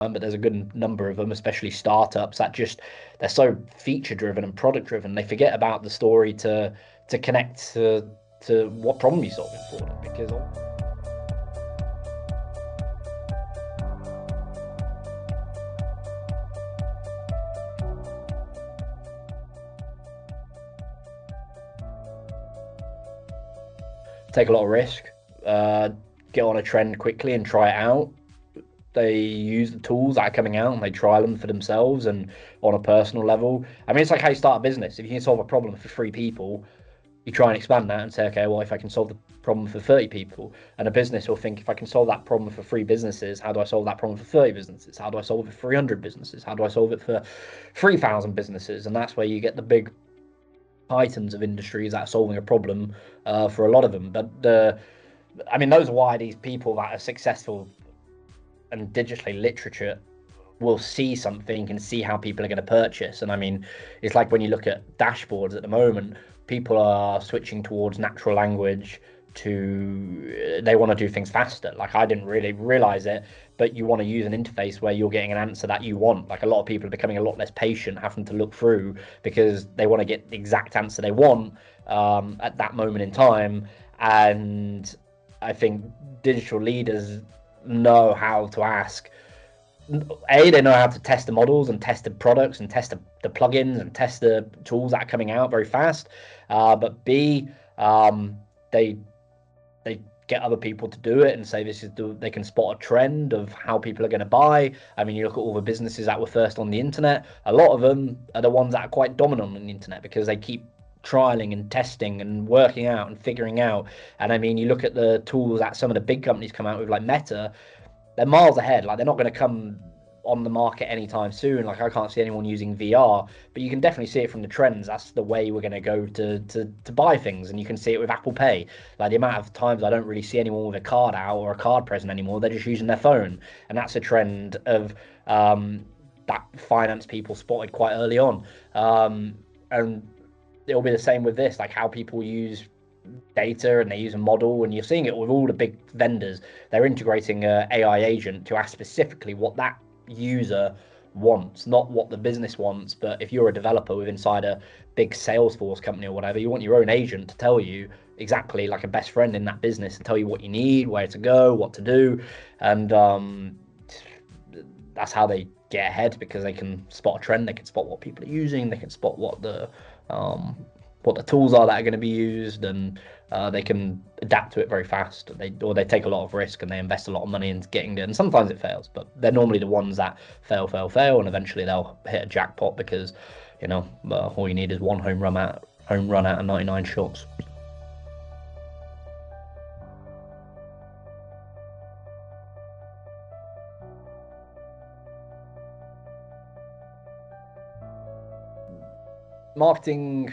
but there's a good number of them, especially startups, that just they're so feature driven and product driven, they forget about the story to connect to what problem you're solving for them. Because take a lot of risk, uh, get on a trend quickly and try it out. They use the tools that are coming out and they try them for themselves and on a personal level. I mean, it's like how you start a business. If you can solve a problem for 3 people, you try and expand that and say, okay, well, if I can solve the problem for 30 people, and a business will think, if I can solve that problem for 3 businesses, how do I solve that problem for 30 businesses? How do I solve it for 300 businesses? How do I solve it for 3,000 businesses? And that's where you get the big titans of industries that are solving a problem for a lot of them. But I mean, those are why these people that are successful and digitally literature will see something and see how people are going to purchase. And I mean, it's like when you look at dashboards at the moment, people are switching towards natural language they want to do things faster. Like, I didn't really realize it, but you want to use an interface where you're getting an answer that you want. Like, a lot of people are becoming a lot less patient having to look through because they want to get the exact answer they want at that moment in time. And I think digital leaders know how to ask. They know how to test the models and test the products and test the plugins and test the tools that are coming out very fast. But B, they get other people to do it and say they can spot a trend of how people are going to buy. I mean, you look at all the businesses that were first on the internet. A lot of them are the ones that are quite dominant on the internet because they keep trialing and testing and working out and figuring out. And I mean, you look at the tools that some of the big companies come out with, like Meta, they're miles ahead. Like, they're not going to come on the market anytime soon. Like, I can't see anyone using VR, but you can definitely see it from the trends. That's the way we're going to go to buy things. And you can see it with Apple Pay. Like, the amount of times I don't really see anyone with a card out or a card present anymore. They're just using their phone. And that's a trend of that finance people spotted quite early on. And it'll be the same with this, like how people use data and they use a model, and you're seeing it with all the big vendors. They're integrating a AI agent to ask specifically what that user wants, not what the business wants. But if you're a developer with inside a big Salesforce company or whatever, you want your own agent to tell you exactly, like a best friend in that business, to tell you what you need, where to go, what to do. And that's how they get ahead, because they can spot a trend, they can spot what people are using, they can spot what the tools are that are going to be used, and they can adapt to it very fast. They take a lot of risk and they invest a lot of money in getting it, and sometimes it fails, but they're normally the ones that fail, and eventually they'll hit a jackpot because, all you need is one home run out of 99 shots. Marketing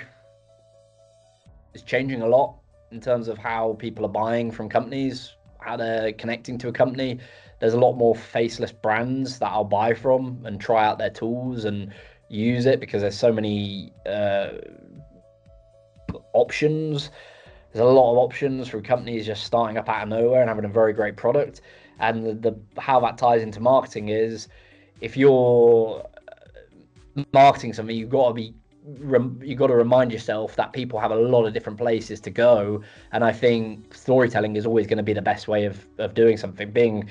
is changing a lot in terms of how people are buying from companies, how they're connecting to a company. There's a lot more faceless brands that I'll buy from and try out their tools and use it, because there's so many options. There's a lot of options for companies just starting up out of nowhere and having a very great product. And the how that ties into marketing is, if you're marketing something, you've got to remind yourself that people have a lot of different places to go. And I think storytelling is always going to be the best way of doing something.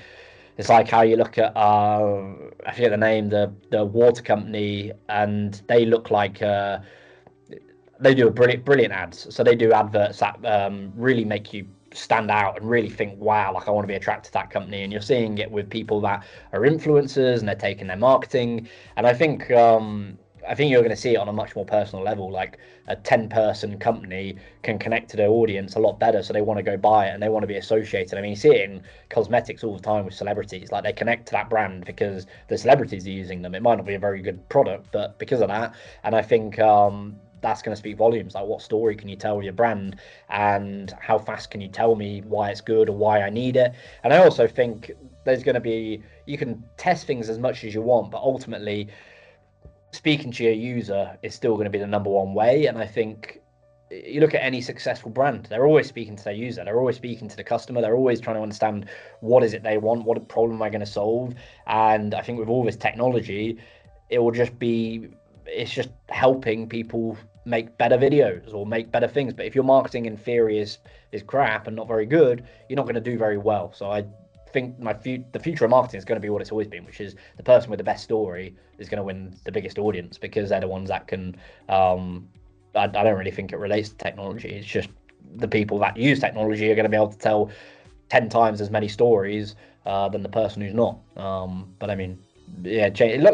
It's like how you look at I forget the name, the water company, and they look like they do a brilliant ads. So they do adverts that really make you stand out and really think, wow, like I want to be attracted to that company. And you're seeing it with people that are influencers and they're taking their marketing. And I think you're going to see it on a much more personal level. Like, a 10-person company can connect to their audience a lot better, so they want to go buy it and they want to be associated. I mean, you see it in cosmetics all the time with celebrities. Like, they connect to that brand because the celebrities are using them. It might not be a very good product, but because of that. And I think that's going to speak volumes. Like, what story can you tell with your brand, and how fast can you tell me why it's good or why I need it? And I also think you can test things as much as you want, but ultimately speaking to your user is still going to be the number one way. And I think you look at any successful brand, they're always speaking to their user, they're always speaking to the customer, they're always trying to understand what is it they want, what problem am I going to solve. And I think with all this technology, it will just be, it's just helping people make better videos or make better things. But if your marketing in theory is crap and not very good, you're not going to do very well. So I think the future of marketing is going to be what it's always been, which is the person with the best story is going to win the biggest audience, because they're the ones that can I don't really think it relates to technology. It's just the people that use technology are going to be able to tell 10 times as many stories than the person who's not. But I mean, yeah,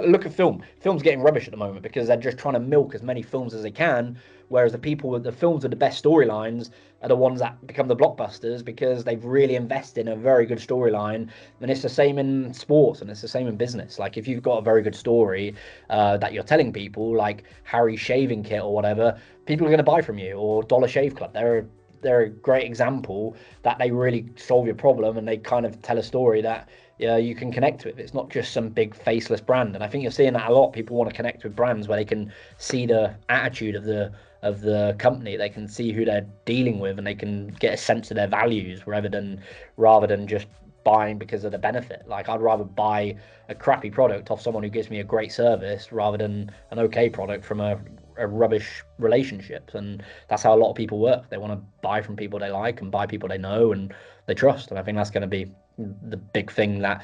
look at film. Film's getting rubbish at the moment because they're just trying to milk as many films as they can, whereas the people with the films with the best storylines are the ones that become the blockbusters because they've really invested in a very good storyline. And it's the same in sports and it's the same in business. Like if you've got a very good story that you're telling people, like Harry's shaving kit or whatever, people are going to buy from you. Or Dollar Shave Club, they're a great example that they really solve your problem and they kind of tell a story that you can connect with. It's not just some big faceless brand. And I think you're seeing that a lot. People want to connect with brands where they can see the attitude of the company, they can see who they're dealing with, and they can get a sense of their values rather than just buying because of the benefit. Like I'd rather buy a crappy product off someone who gives me a great service rather than an okay product from a rubbish relationship. And that's how a lot of people work. They want to buy from people they like and buy people they know and they trust. And I think that's going to be the big thing that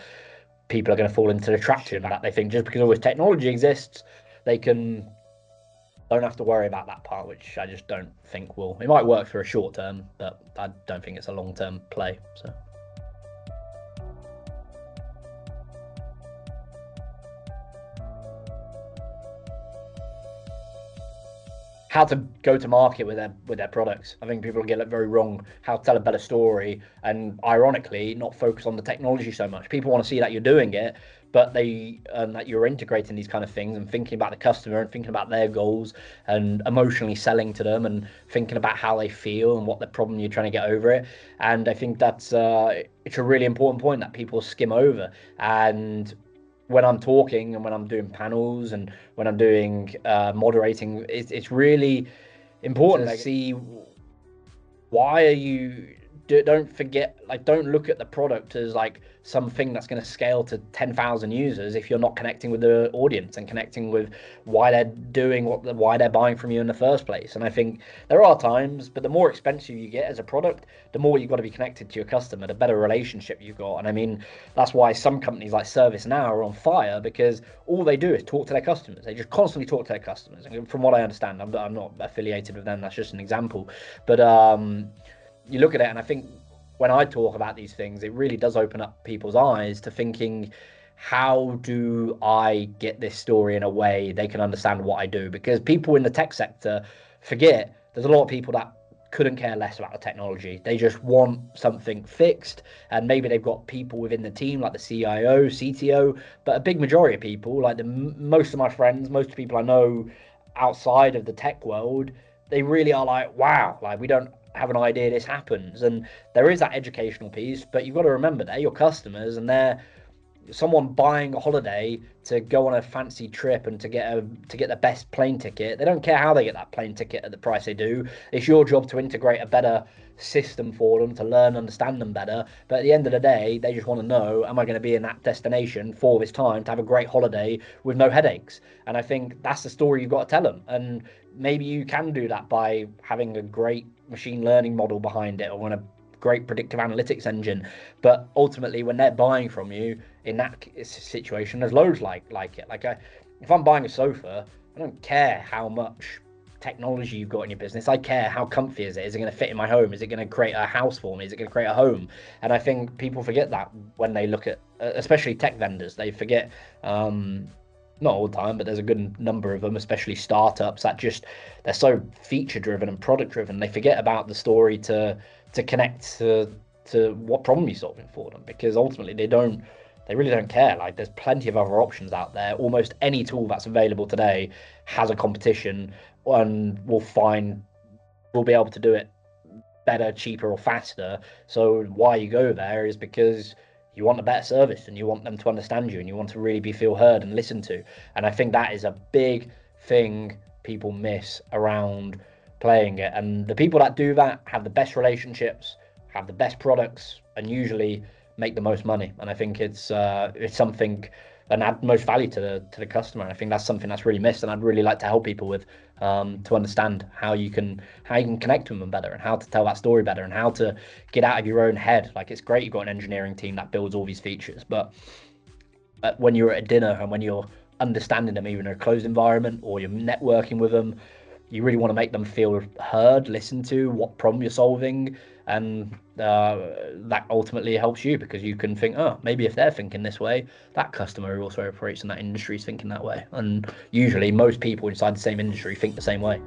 people are going to fall into the trap to, that they think just because all this technology exists, they don't have to worry about that part, which I just don't think will. It might work for a short term, but I don't think it's a long term play. So. How to go to market with their products. I think people get it very wrong. How to tell a better story, and ironically, not focus on the technology so much. People want to see that you're doing it, but that you're integrating these kind of things and thinking about the customer and thinking about their goals and emotionally selling to them and thinking about how they feel and what the problem you're trying to get over it. And I think that's it's a really important point that people skim over. And when I'm talking and when I'm doing panels and when I'm doing moderating, it's really important to see why are you don't forget, like, don't look at the product as like something that's going to scale to 10,000 users if you're not connecting with the audience and connecting with why they're doing why they're buying from you in the first place. And I think there are times, but the more expensive you get as a product, the more you've got to be connected to your customer, the better relationship you've got. And I mean, that's why some companies like ServiceNow are on fire, because all they do is talk to their customers. They just constantly talk to their customers. And from what I understand, I'm not affiliated with them, that's just an example, but you look at it, and I think when I talk about these things, it really does open up people's eyes to thinking, how do I get this story in a way they can understand what I do? Because people in the tech sector forget there's a lot of people that couldn't care less about the technology. They just want something fixed, and maybe they've got people within the team like the CIO, CTO, but a big majority of people, like most of my friends, most people I know outside of the tech world, they really are like, wow, like we don't have an idea this happens. And there is that educational piece, but you've got to remember they're your customers, and they're someone buying a holiday to go on a fancy trip and to get the best plane ticket. They don't care how they get that plane ticket at the price they do. It's your job to integrate a better system for them, to learn, understand them better. But at the end of the day, they just want to know, am I going to be in that destination for this time to have a great holiday with no headaches? And I think that's the story you've got to tell them. And maybe you can do that by having a great machine learning model behind it, or a great predictive analytics engine. But ultimately, when they're buying from you in that situation, there's loads like it. If I'm buying a sofa, I don't care how much technology you've got in your business. I care how comfy is it? Is it going to fit in my home? Is it going to create a house for me? Is it going to create a home? And I think people forget that when they look at, especially tech vendors, they forget. Not all the time, but there's a good number of them, especially startups, that just they're so feature driven and product driven, they forget about the story to connect to what problem you're solving for them, because ultimately they really don't care. Like, there's plenty of other options out there. Almost any tool that's available today has a competition, and we'll be able to do it better, cheaper, or faster. So why you go there is because you want a better service and you want them to understand you and you want to really feel heard and listened to. And I think that is a big thing people miss around playing it. And the people that do that have the best relationships, have the best products, and usually make the most money. And I think it's something and add most value to the customer. And I think that's something that's really missed, and I'd really like to help people with, to understand how you can connect with them better, and how to tell that story better, and how to get out of your own head. Like, it's great you've got an engineering team that builds all these features, but when you're at a dinner and when you're understanding them, even in a closed environment, or you're networking with them, you really want to make them feel heard, listened to, what problem you're solving, and that ultimately helps you, because you can think, oh, maybe if they're thinking this way, that customer who also operates in that industry is thinking that way. And usually most people inside the same industry think the same way.